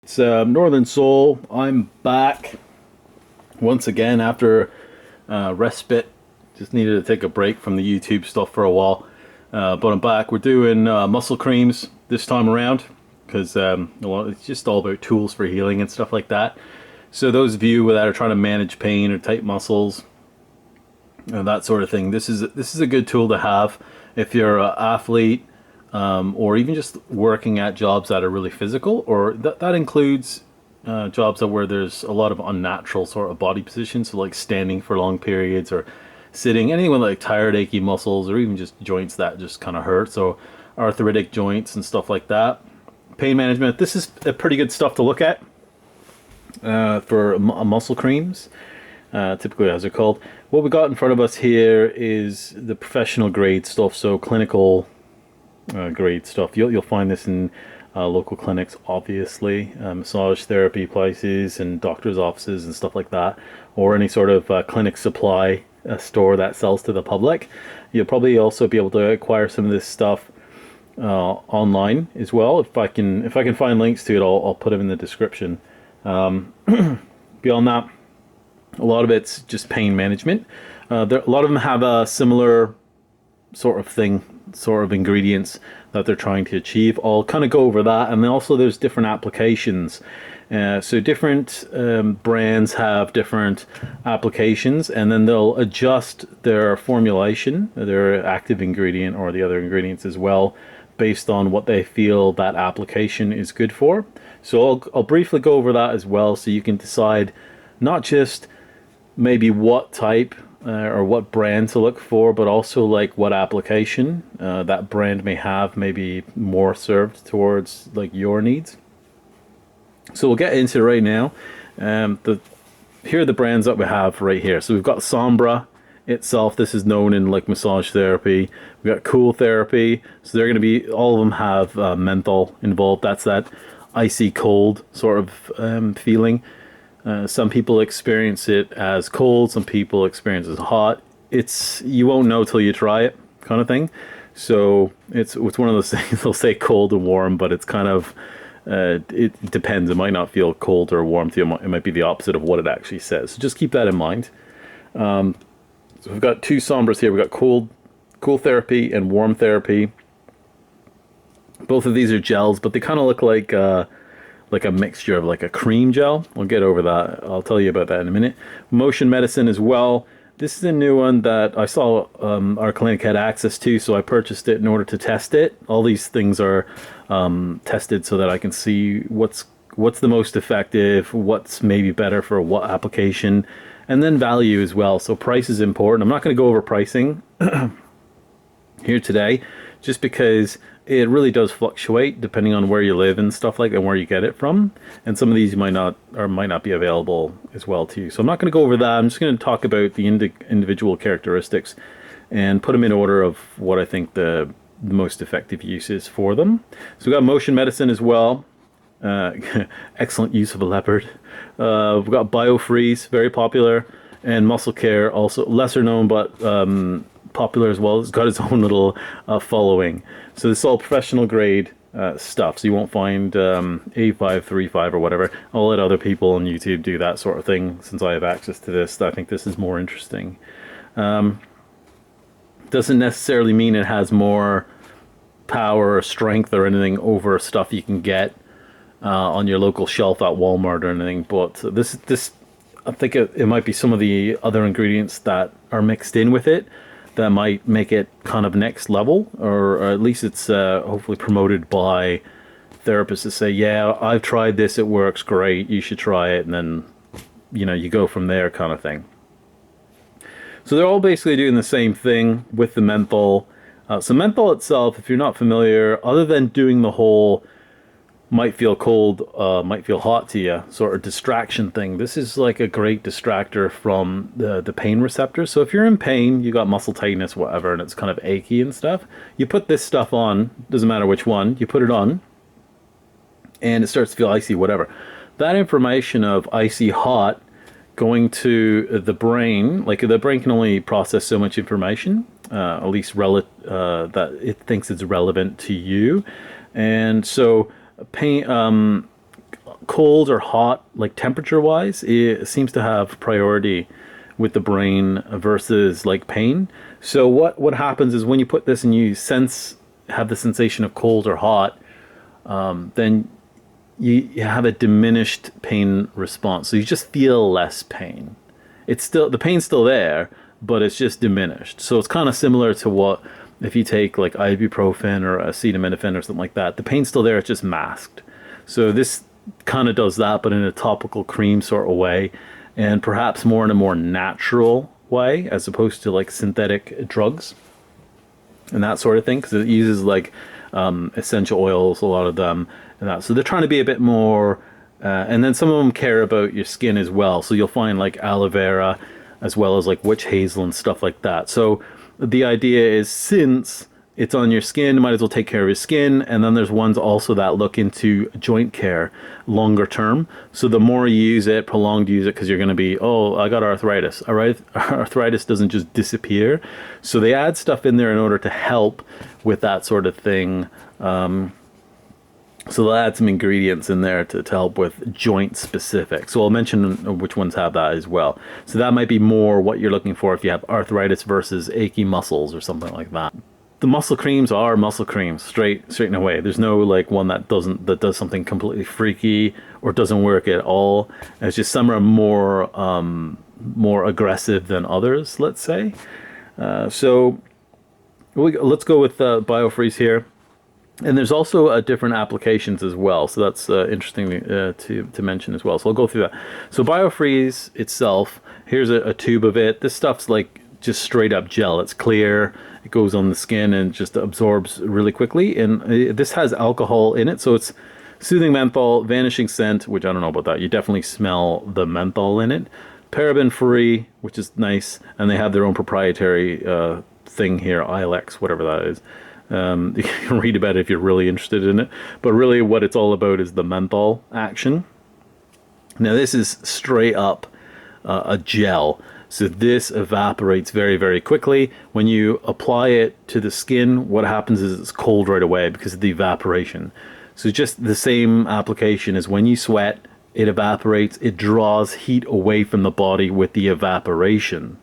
It's Northern Soul. I'm back once again after respite. Just needed to take a break from the YouTube stuff for a while. But I'm back. We're doing muscle creams this time around because it's just all about tools for healing and stuff like that. So those of you that are trying to manage pain or tight muscles, that sort of thing, this is a good tool to have if you're an athlete, or even just working at jobs that are really physical, or that includes jobs where there's a lot of unnatural sort of body positions, so like standing for long periods or sitting, anything with like tired, achy muscles, or even just joints that just kind of hurt. So arthritic joints and stuff like that. Pain management. This is a pretty good stuff to look at for muscle creams. Typically, as they're called. What we got in front of us here is the professional grade stuff, so clinical grade stuff. You'll find this in local clinics, obviously, massage therapy places and doctors' offices and stuff like that, or any sort of clinic supply store that sells to the public. You'll probably also be able to acquire some of this stuff online as well. If I can find links to it, I'll put them in the description. Beyond that, a lot of it's just pain management. A lot of them have a similar sort of ingredients that they're trying to achieve. I'll kind of go over that, and then also there's different applications. So different brands have different applications, and then they'll adjust their formulation, their active ingredient or the other ingredients as well, based on what they feel that application is good for. So I'll briefly go over that as well, so you can decide not just maybe what type or what brand to look for, but also like what application that brand may have, maybe more served towards like your needs. So we'll get into it right now. Here are the brands that we have right here. So we've got Sombra itself. This is known in like massage therapy. We've got Cool Therapy. So they're going to be, all of them have menthol involved. That's that icy cold sort of feeling. Some people experience it as cold, some people experience it as hot. You won't know till you try it, kind of thing. So it's one of those things. They'll say cold and warm, but it's kind of it depends. It might not feel cold or warm to you. It might be the opposite of what it actually says. So just keep that in mind. So we've got two Sombras here. We've got cool therapy and warm therapy. Both of these are gels, but they kind of look like a mixture of like a cream gel. We'll get over that. I'll tell you about that in a minute. Motion medicine as well. This is a new one that I saw our clinic had access to, so I purchased it in order to test it. All these things are tested so that I can see what's the most effective, what's maybe better for what application, and then value as well. So price is important. I'm not going to go over pricing here today, just because it really does fluctuate depending on where you live and stuff like that, and where you get it from. And some of these might not be available as well too. So I'm not going to go over that. I'm just going to talk about the individual characteristics and put them in order of what I think the most effective use is for them. So we've got motion medicine as well. Excellent use of a leopard. We've got Biofreeze, very popular, and muscle care, also lesser known, but popular as well. It's got its own little following. So this is all professional grade stuff. So you won't find A535 or whatever. I'll let other people on YouTube do that sort of thing, since I have access to this. I think this is more interesting. Doesn't necessarily mean it has more power or strength or anything over stuff you can get on your local shelf at Walmart or anything. But this I think it might be some of the other ingredients that are mixed in with it that might make it kind of next level, or at least it's hopefully promoted by therapists to say, yeah, I've tried this, it works great, you should try it, and then you go from there, kind of thing. So they're all basically doing the same thing with the menthol. So menthol itself, if you're not familiar, other than doing the whole might feel cold, might feel hot to you sort of distraction thing, this is like a great distractor from the pain receptors. So if you're in pain, you got muscle tightness, whatever, and it's kind of achy and stuff, you put this stuff on, doesn't matter which one, you put it on, and it starts to feel icy, whatever. That information of icy, hot, going to the brain, like the brain can only process so much information, at least that it thinks it's relevant to you. And so pain, cold or hot, like temperature wise, it seems to have priority with the brain versus like pain. So what happens is when you put this and you have the sensation of cold or hot, then you have a diminished pain response. So you just feel less pain. The pain's still there, but it's just diminished. So it's kind of similar to what if you take like ibuprofen or acetaminophen or something like that. The pain's still there, it's just masked. So this kind of does that, but in a topical cream sort of way, and perhaps more in a more natural way as opposed to like synthetic drugs and that sort of thing, because it uses like essential oils, a lot of them, and that. So they're trying to be a bit more, and then some of them care about your skin as well. So you'll find like aloe vera as well as like witch hazel and stuff like that. So the idea is, since it's on your skin, might as well take care of your skin. And then there's ones also that look into joint care longer term. So the more you use it, prolonged use it, because you're going to be, oh, I got arthritis. All right, arthritis doesn't just disappear. So they add stuff in there in order to help with that sort of thing. So they'll add some ingredients in there to help with joint specific. So I'll mention which ones have that as well. So that might be more what you're looking for if you have arthritis versus achy muscles or something like that. The muscle creams are muscle creams, straight and away. There's no like one that does something completely freaky or doesn't work at all. It's just some are more aggressive than others, let's say. So let's go with Biofreeze here. And there's also different applications as well, so that's interesting to mention as well. So I'll go through that. So Biofreeze itself, here's a tube of it. This stuff's like just straight up gel. It's clear. It goes on the skin and just absorbs really quickly. And this has alcohol in it, so it's soothing menthol, vanishing scent, which I don't know about that. You definitely smell the menthol in it. Paraben free, which is nice, and they have their own proprietary thing here, Ilex, whatever that is. You can read about it if you're really interested in it, but really what it's all about is the menthol action. Now this is straight up a gel, so this evaporates very, very quickly. When you apply it to the skin, what happens is it's cold right away because of the evaporation. So just the same application as when you sweat, it evaporates, it draws heat away from the body with the evaporation.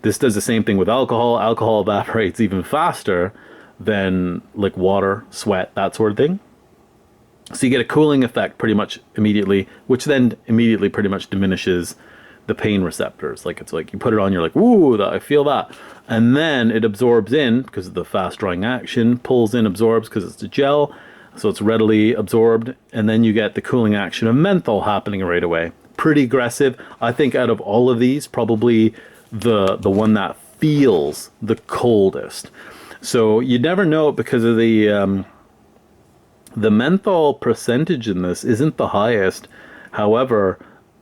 This does the same thing with alcohol. Alcohol evaporates even faster than like water, sweat, that sort of thing. So you get a cooling effect pretty much immediately, which then immediately pretty much diminishes the pain receptors. Like it's like you put it on, you're like, ooh, I feel that. And then it absorbs in because of the fast drying action, pulls in, absorbs because it's a gel, so it's readily absorbed. And then you get the cooling action of menthol happening right away. Pretty aggressive. I think out of all of these, probably the one that feels the coldest. So you never know because of the menthol percentage in this isn't the highest. However,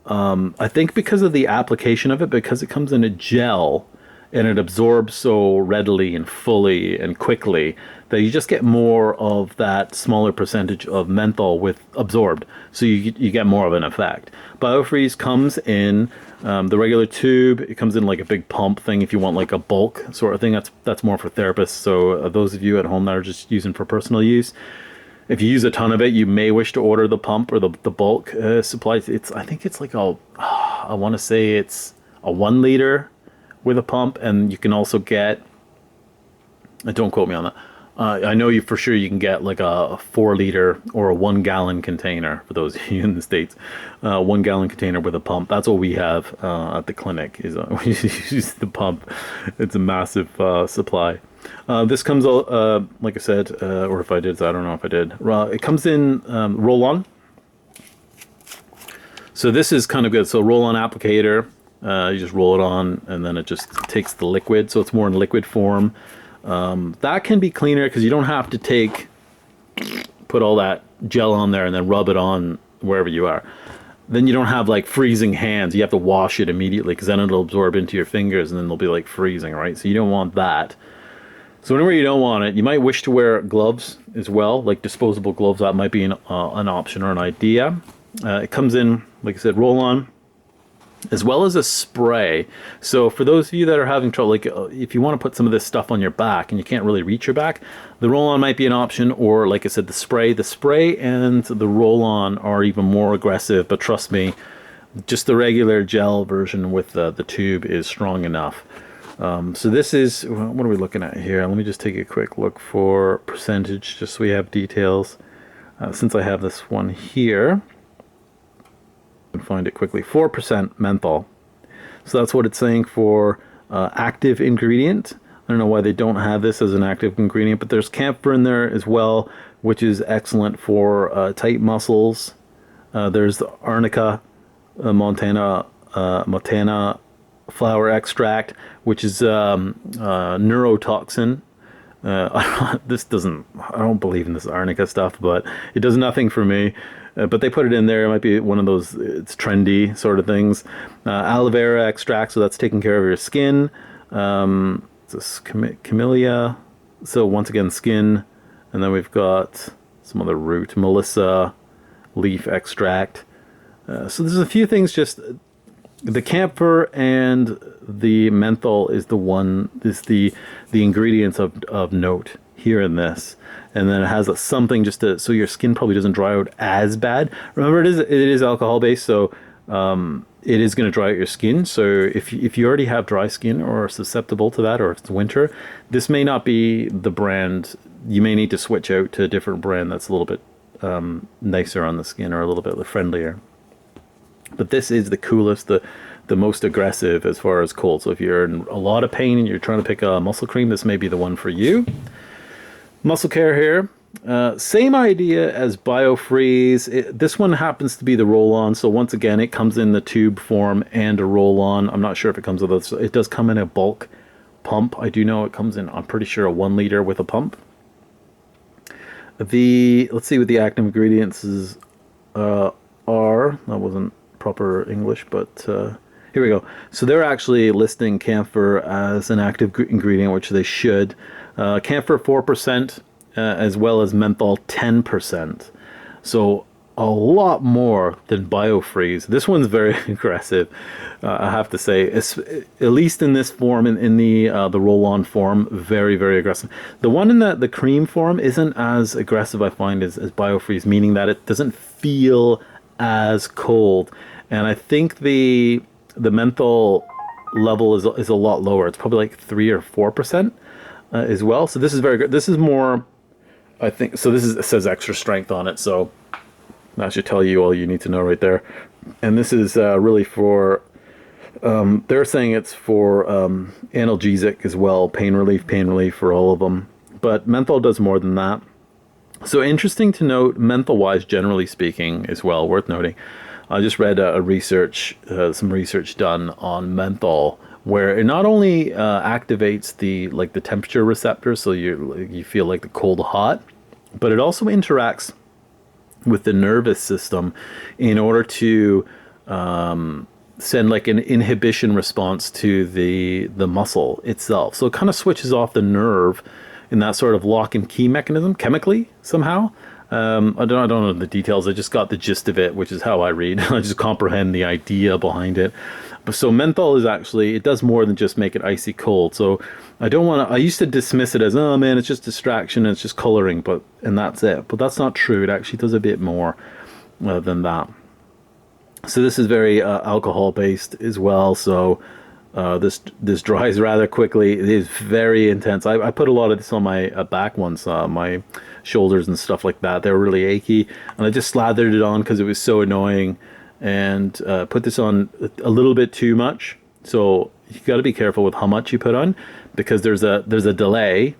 I think because of the application of it, because it comes in a gel and it absorbs so readily and fully and quickly, that you just get more of that smaller percentage of menthol with absorbed. So you get more of an effect. Biofreeze comes in the regular tube. It comes in like a big pump thing if you want like a bulk sort of thing. That's more for therapists. So those of you at home that are just using for personal use, if you use a ton of it, you may wish to order the pump or the bulk supplies. I think it's like I want to say it's a 1 liter with a pump, and you can also get, don't quote me on that. I know for sure you can get like a 4 liter or a 1 gallon container for those of you in the States. 1 gallon container with a pump. That's what we have at the clinic. Is we use the pump. It's a massive supply. This comes, like I said, or if I did, I don't know if I did. It comes in roll-on. So this is kind of good. So roll-on applicator. You just roll it on, and then it just takes the liquid. So it's more in liquid form. That can be cleaner because you don't have to put all that gel on there and then rub it on wherever you are. Then you don't have like freezing hands. You have to wash it immediately because then it'll absorb into your fingers and then they'll be like freezing, right? So you don't want that. So whenever you don't want it, you might wish to wear gloves as well, like disposable gloves. That might be an option or an idea. It comes in, like I said, roll on. as well as a spray. So for those of you that are having trouble, like if you want to put some of this stuff on your back and you can't really reach your back, the roll-on might be an option, or like I said, the spray. The spray and the roll-on are even more aggressive, but trust me, just the regular gel version with the tube is strong enough. So this is, what are we looking at here? Let me just take a quick look for percentage, just so we have details. Since I have this one here, find it quickly. 4% menthol. So that's what it's saying for active ingredient. I don't know why they don't have this as an active ingredient, but there's camphor in there as well, which is excellent for tight muscles. There's the Arnica Montana flower extract, which is neurotoxin. I don't believe in this Arnica stuff, but it does nothing for me. But they put it in there. It might be one of those, it's trendy sort of things. Aloe vera extract, so that's taking care of your skin. It's camellia, so once again, skin. And then we've got some other root, Melissa leaf extract. So there's a few things, just the camphor and the menthol is the ingredients of note here in this. And then it has something just so your skin probably doesn't dry out as bad. Remember, it is alcohol based, so it is going to dry out your skin. So if you already have dry skin or are susceptible to that, or if it's winter, this may not be the brand. You may need to switch out to a different brand that's a little bit nicer on the skin, or a little bit friendlier. But this is the coolest, the most aggressive as far as cold. So if you're in a lot of pain and you're trying to pick a muscle cream, this may be the one for you. Muscle care here, same idea as Biofreeze. This one happens to be the roll-on, so once again it comes in the tube form and a roll-on. I'm not sure if it comes with it. It does come in a bulk pump. I do know it comes in, I'm pretty sure, a 1 liter with a pump. Let's see what the active ingredients are. That wasn't proper English, but here we go. So they're actually listing camphor as an active ingredient, which they should. Camphor 4%, as well as menthol 10%. So a lot more than Biofreeze. This one's very aggressive, I have to say. It's, at least in this form, in the roll-on form, very, very aggressive. The one in the cream form isn't as aggressive, I find, as Biofreeze, meaning that it doesn't feel as cold. And I think the menthol level is a lot lower. It's probably like 3 or 4%. As well. So this is very good. This is more, I think, so it says extra strength on it, so that should tell you all you need to know right there. And this is really for, they're saying it's for analgesic as well, pain relief for all of them. But menthol does more than that. So interesting to note, menthol-wise, generally speaking, as well, worth noting. I just read some research done on menthol, where it not only activates the temperature receptors, so you feel like the cold hot, but it also interacts with the nervous system in order to send like an inhibition response to the muscle itself. So it kind of switches off the nerve in that sort of lock and key mechanism chemically somehow. I don't know the details. I just got the gist of it, which is how I read. I just comprehend the idea behind it. So menthol is actually, it does more than just make it icy cold. So I used to dismiss it as, oh man, it's just distraction, it's just coloring, and that's it. But that's not true. It actually does a bit more than that. So this is very alcohol based as well. So this dries rather quickly. It is very intense. I put a lot of this on my back once, my shoulders and stuff like that. They were really achy, and I just slathered it on because it was so annoying. And put this on a little bit too much, so you got to be careful with how much you put on, because there's a delay,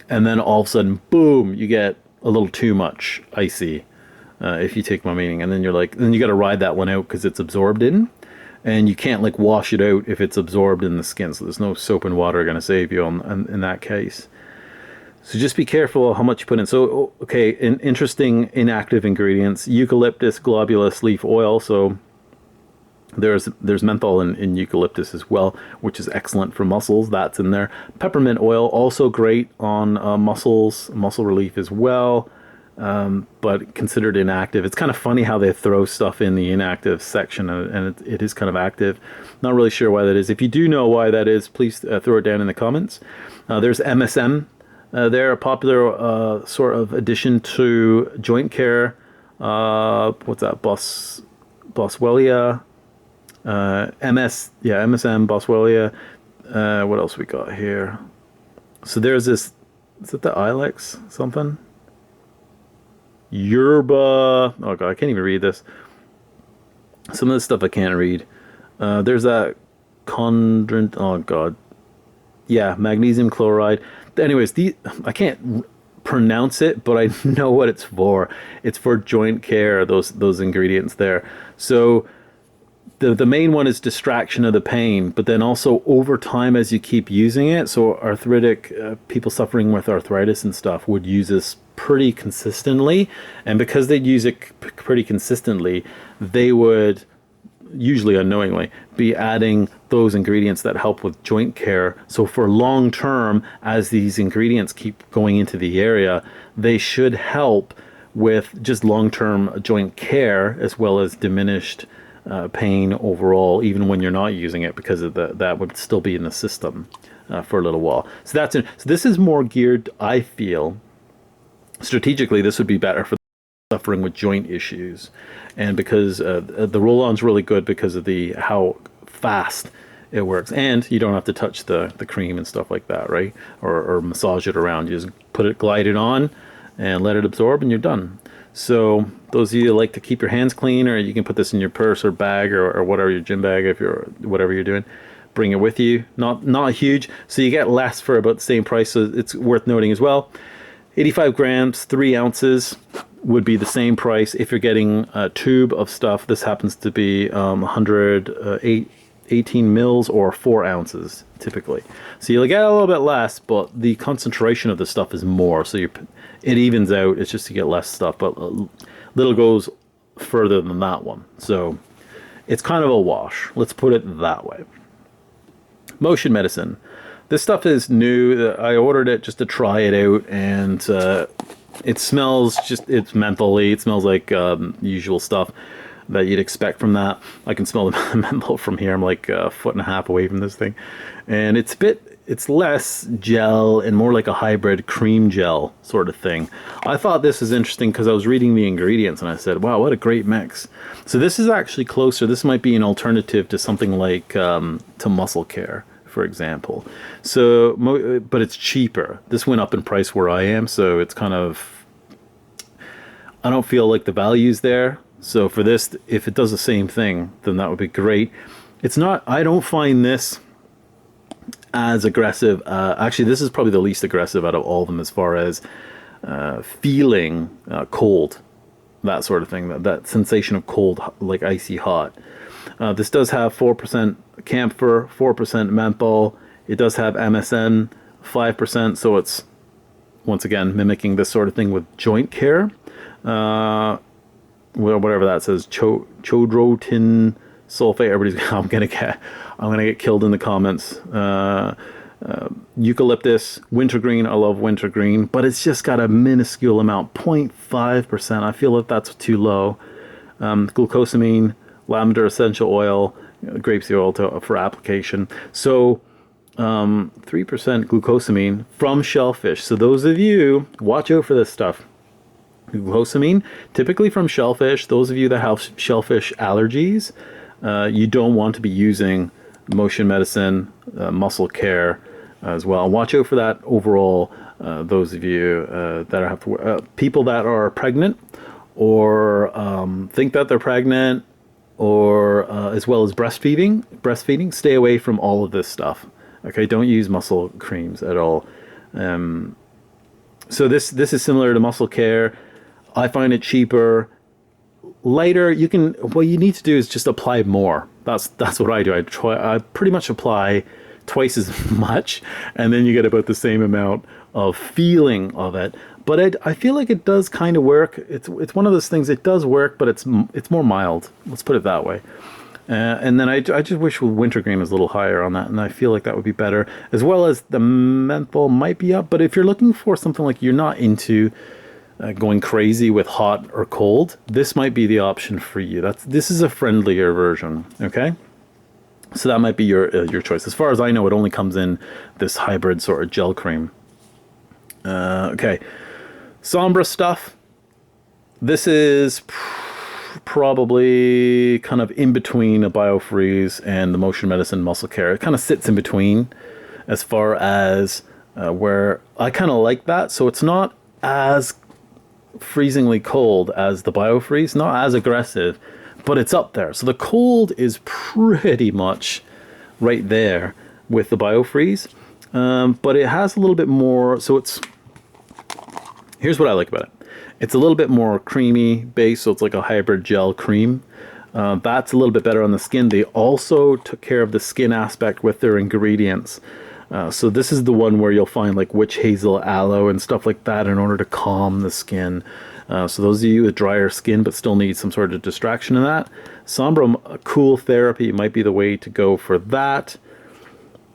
and then all of a sudden, boom, you get a little too much icy, if you take my meaning. And then then you got to ride that one out because it's absorbed in, and you can't like wash it out if it's absorbed in the skin. So there's no soap and water going to save you in that case. So just be careful how much you put in. So, okay, interesting inactive ingredients: eucalyptus globulus leaf oil. So there's menthol in eucalyptus as well, which is excellent for muscles. That's in there. Peppermint oil, also great on muscle relief as well. but considered inactive. It's kind of funny how they throw stuff in the inactive section, and it is kind of active. Not really sure why that is. If you do know why that is, please throw it down in the comments. There's MSM. They're a popular sort of addition to joint care. What's that? Boswellia. MSM, Boswellia. What else we got here? So there's this. Is it the Ilex something? Yerba. Oh god, I can't even read this. Some of this stuff I can't read. There's that chondront. Oh god. Yeah, magnesium chloride. Anyways, I can't pronounce it, but I know what it's for. It's for joint care. Those ingredients there. So the main one is distraction of the pain, but then also over time as you keep using it. So arthritic people suffering with arthritis and stuff would use this pretty consistently, and because they'd use it pretty consistently, they would usually unknowingly be adding those ingredients that help with joint care. So for long term, as these ingredients keep going into the area, they should help with just long-term joint care as well as diminished pain overall, even when you're not using it, because of that would still be in the system for a little while. So that's it. So this is more geared, I feel, strategically, this would be better for suffering with joint issues, and because the roll-on's really good because of how fast it works, and you don't have to touch the cream and stuff like that, right? Or massage it around. You just glide it on and let it absorb, and you're done. So those of you that like to keep your hands clean, or you can put this in your purse or bag or whatever, your gym bag, if you're whatever you're doing, bring it with you. Not huge, so you get less for about the same price. So it's worth noting as well. 85 grams, 3 ounces would be the same price if you're getting a tube of stuff. This happens to be 18 mils or 4 ounces typically. So you'll get a little bit less, but the concentration of the stuff is more. So it evens out. It's just to get less stuff, but little goes further than that one. So it's kind of a wash. Let's put it that way. Motion medicine. This stuff is new. I ordered it just to try it out, and it smells it's mentholy. It smells like usual stuff that you'd expect from that. I can smell the menthol from here. I'm like a foot and a half away from this thing, and it's less gel and more like a hybrid cream gel sort of thing. I thought this was interesting because I was reading the ingredients and I said, wow, what a great mix. So this is actually closer. This might be an alternative to something like to muscle care, for example. So, but it's cheaper. This went up in price where I am, so it's kind of, I don't feel like the value's there. So for this, if it does the same thing, then that would be great. It's not, I don't find this as aggressive. Actually, this is probably the least aggressive out of all of them as far as feeling cold, that sort of thing, that sensation of cold, like icy hot. This does have 4% camphor, 4% menthol. It does have MSM, 5%, so it's, once again, mimicking this sort of thing with joint care. Whatever that says, chodrotin sulfate. Everybody's, I'm gonna get killed in the comments. Eucalyptus, wintergreen. I love wintergreen, but it's just got a minuscule amount, 0.5%. I feel that that's too low. Glucosamine, lavender essential oil, grapeseed oil for application. So 3% glucosamine from shellfish. So those of you, watch out for this stuff. Glucosamine, typically from shellfish. Those of you that have shellfish allergies, you don't want to be using motion medicine, muscle care as well. Watch out for that overall. Those of you that have to, people that are pregnant or think that they're pregnant, or as well as breastfeeding, stay away from all of this stuff. Okay, don't use muscle creams at all. So this is similar to muscle care. I find it cheaper, lighter. What you need to do is just apply more. That's what I do. I pretty much apply twice as much, and then you get about the same amount of feeling of it. But I feel like it does kind of work. It's one of those things. It does work, but it's more mild. Let's put it that way. And then I just wish wintergreen was a little higher on that, and I feel like that would be better. As well as the menthol might be up, but if you're looking for something like you're not into going crazy with hot or cold, this might be the option for you. This is a friendlier version, okay? So that might be your choice. As far as I know, it only comes in this hybrid sort of gel cream. Okay, Sombra stuff. This is probably kind of in between a Biofreeze and the Motion Medicine Muscle Care. It kind of sits in between as far as where I kind of like that. So it's not as freezingly cold as the Biofreeze, not as aggressive, but it's up there. So the cold is pretty much right there with the Biofreeze, but it has a little bit more. So here's what I like about it. It's a little bit more creamy base, so it's like a hybrid gel cream. That's a little bit better on the skin. They also took care of the skin aspect with their ingredients. So this is the one where you'll find like witch hazel, aloe, and stuff like that in order to calm the skin. So those of you with drier skin but still need some sort of distraction in that, Sombra Cool Therapy might be the way to go for that.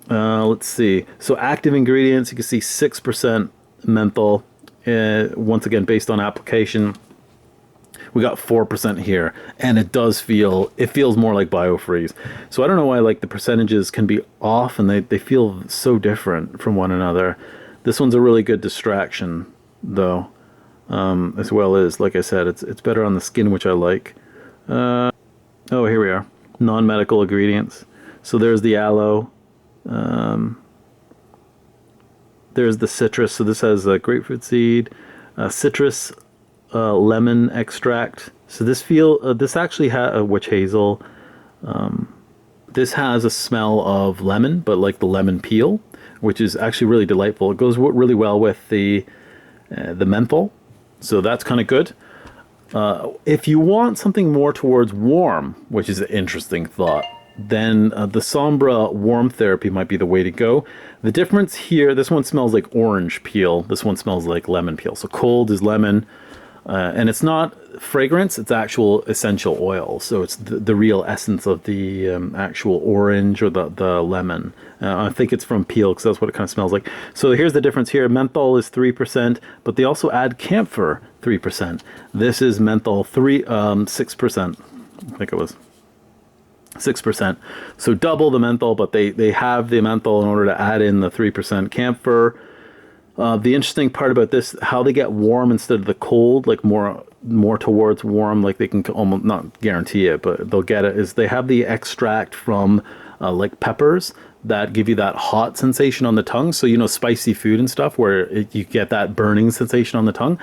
Let's see. So active ingredients, you can see 6% menthol. Once again, based on application, we got 4% here, and it feels more like Biofreeze. So I don't know why like the percentages can be off, and they feel so different from one another. This one's a really good distraction though, as well as, like I said, it's better on the skin, which I like. Oh, here we are, non-medical ingredients. So there's the aloe, there's the citrus. So this has grapefruit seed, citrus, lemon extract. So this actually has a witch hazel. This has a smell of lemon, but like the lemon peel, which is actually really delightful. It goes really well with the menthol, so that's kind of good. If you want something more towards warm, which is an interesting thought, then the Sombra Warm Therapy might be the way to go. The difference here, this one smells like orange peel. This one smells like lemon peel. So cold is lemon, and it's not fragrance, it's actual essential oil. So it's the real essence of the actual orange or the lemon. I think it's from peel because that's what it kind of smells like. So here's the difference here. Menthol is 3%, but they also add camphor 3%. This is menthol 6%. I think it was 6%. So double the menthol, but they have the menthol in order to add in the 3% camphor. The interesting part about this, how they get warm instead of the cold, like more towards warm, like they can almost not guarantee it, but they'll get it, is they have the extract from like peppers that give you that hot sensation on the tongue. So, you know, spicy food and stuff where you get that burning sensation on the tongue.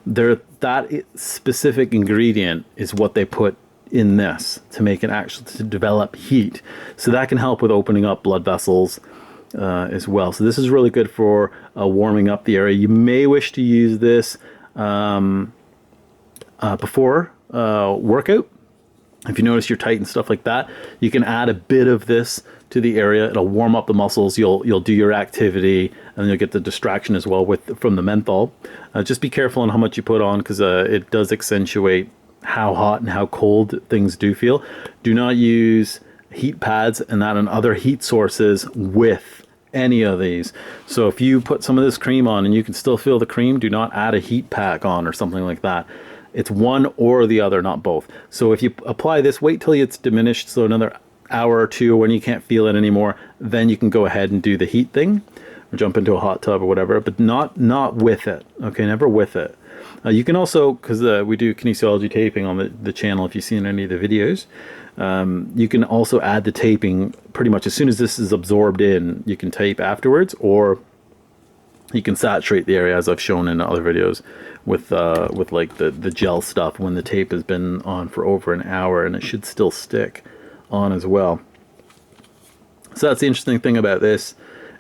That specific ingredient is what they put in this to make it to develop heat. So that can help with opening up blood vessels as well. So this is really good for warming up the area. You may wish to use this before workout. If you notice you're tight and stuff like that, you can add a bit of this to the area. It'll warm up the muscles. You'll do your activity, and then you'll get the distraction as well from the menthol. Just be careful on how much you put on, because it does accentuate how hot and how cold things do feel. Do not use heat pads and other heat sources with any of these. So if you put some of this cream on and you can still feel the cream, do not add a heat pack on or something like that. It's one or the other, not both. So if you apply this, wait till it's diminished, so another hour or two when you can't feel it anymore, then you can go ahead and do the heat thing or jump into a hot tub or whatever, but not with it. Okay, never with it. You can also, because we do kinesiology taping on the channel, if you've seen any of the videos, you can also add the taping pretty much as soon as this is absorbed in. You can tape afterwards, or you can saturate the area, as I've shown in other videos, with like the gel stuff when the tape has been on for over an hour, and it should still stick on as well. So that's the interesting thing about this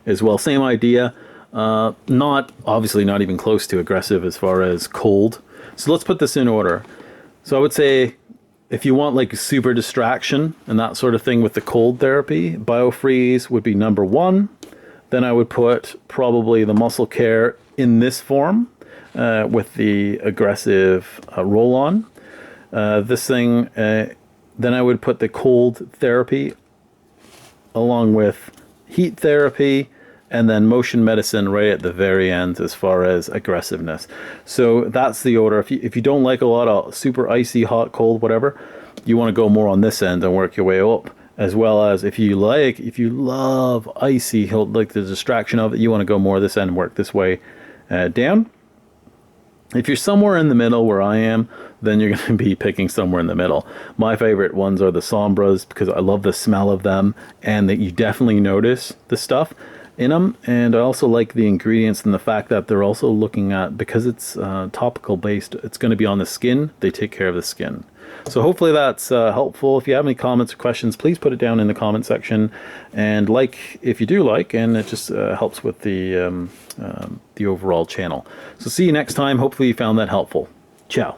as well. Same idea. Obviously not even close to aggressive as far as cold. So let's put this in order. So I would say if you want like super distraction and that sort of thing with the cold therapy, Biofreeze would be number one. Then I would put probably the Muscle Care in this form with the aggressive roll-on. Then I would put the cold therapy along with heat therapy, and then motion medicine right at the very end as far as aggressiveness. So that's the order. If you don't like a lot of super icy, hot, cold, whatever, you want to go more on this end and work your way up. As well as if you love icy, like the distraction of it, you want to go more this end and work this way down. If you're somewhere in the middle where I am, then you're going to be picking somewhere in the middle. My favorite ones are the Sombras because I love the smell of them, and that you definitely notice the stuff in them. And I also like the ingredients and the fact that they're also looking at, because it's topical based, it's going to be on the skin. They take care of the skin. So hopefully that's helpful. If you have any comments or questions, please put it down in the comment section, and like if you do like, and it just helps with the overall channel. So see you next time. Hopefully you found that helpful. Ciao.